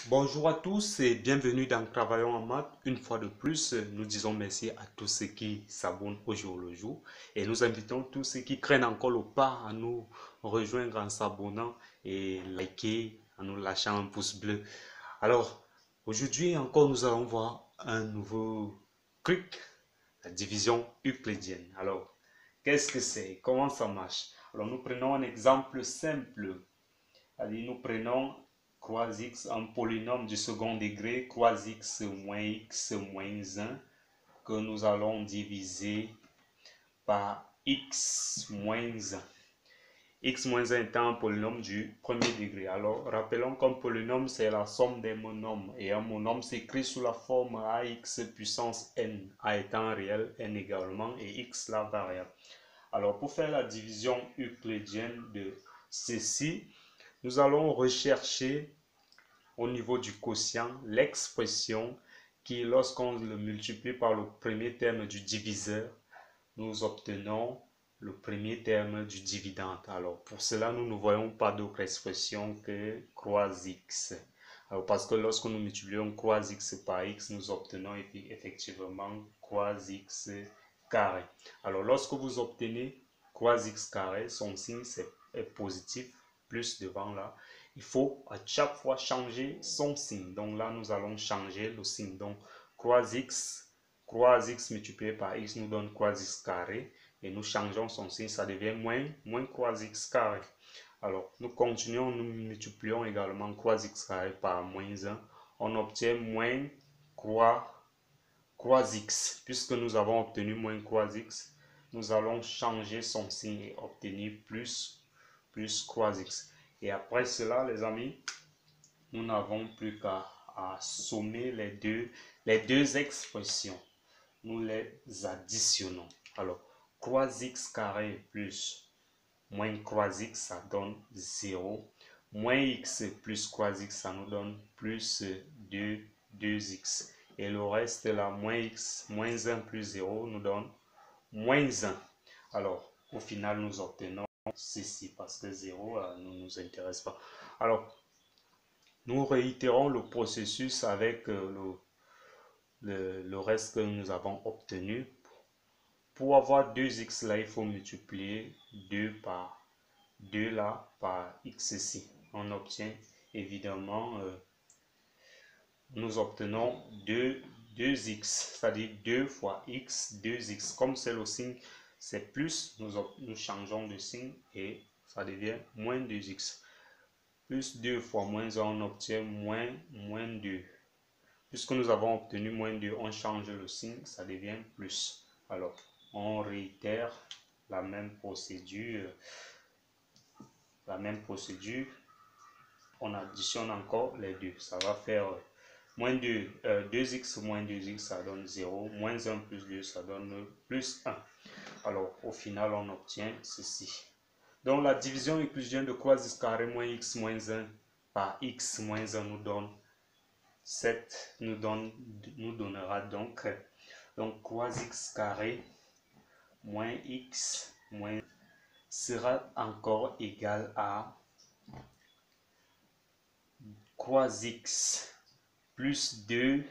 Bonjour à tous et bienvenue dans Travaillons en maths. Une fois de plus, nous disons merci à tous ceux qui s'abonnent au jour le jour et nous invitons tous ceux qui craignent encore le pas à nous rejoindre en s'abonnant et liker, en nous lâchant un pouce bleu. Alors, aujourd'hui encore, nous allons voir un nouveau truc, la division euclidienne. Alors, qu'est-ce que c'est? Comment ça marche? Alors, nous prenons un exemple simple. Allez, nous prenons croix x, un polynôme du second degré, croix x moins 1, que nous allons diviser par x moins 1. X moins 1 étant un polynôme du premier degré. Alors, rappelons qu'un polynôme, c'est la somme des monômes. Et un monôme s'écrit sous la forme ax puissance n, a étant réel, n également, et x la variable. Alors, pour faire la division euclidienne de ceci, nous allons rechercher au niveau du quotient l'expression qui, lorsqu'on le multiplie par le premier terme du diviseur, nous obtenons le premier terme du dividende. Alors, pour cela, nous ne voyons pas d'autre expression que croix x. Alors, parce que lorsque nous multiplions croix x par x, nous obtenons effectivement croix x carré. Alors, lorsque vous obtenez croix x carré, son signe est positif, plus devant là. Il faut à chaque fois changer son signe. Donc là, nous allons changer le signe. Donc, croix x multiplié par x nous donne croix x carré. Et nous changeons son signe, ça devient moins croix x carré. Alors, nous continuons, nous multiplions également croix x carré par moins 1. On obtient moins croix x. Puisque nous avons obtenu moins croix x, nous allons changer son signe et obtenir plus croix x. Et après cela, les amis, nous n'avons plus qu'à sommer les deux expressions. Nous les additionnons. Alors, croix x carré plus moins croix x, ça donne 0. Moins x plus croix x, ça nous donne plus 2x. Et le reste là, moins x, moins 1 plus 0 nous donne moins 1. Alors, au final, nous obtenons ceci parce que 0 ne nous intéresse pas. Alors, nous réitérons le processus avec le reste que nous avons obtenu. Pour avoir 2x là, il faut multiplier 2 par 2 là par x ici. On obtient évidemment, nous obtenons 2x, c'est-à-dire 2 fois x, 2x. Comme c'est le signe, c'est plus, nous changeons de signe et ça devient moins 2x. Plus 2 fois moins 1, on obtient moins 2. Puisque nous avons obtenu moins 2, on change le signe, ça devient plus. Alors, on réitère la même procédure. On additionne encore les deux. Ça va faire moins 2, 2x moins 2x, ça donne 0. Moins 1 plus 2, ça donne plus 1. Alors, au final, on obtient ceci. Donc, la division euclidienne de croix x carré moins x moins 1 par x moins 1 nous donne 7, nous donnera donc croix x carré moins x moins sera encore égal à croix x plus 2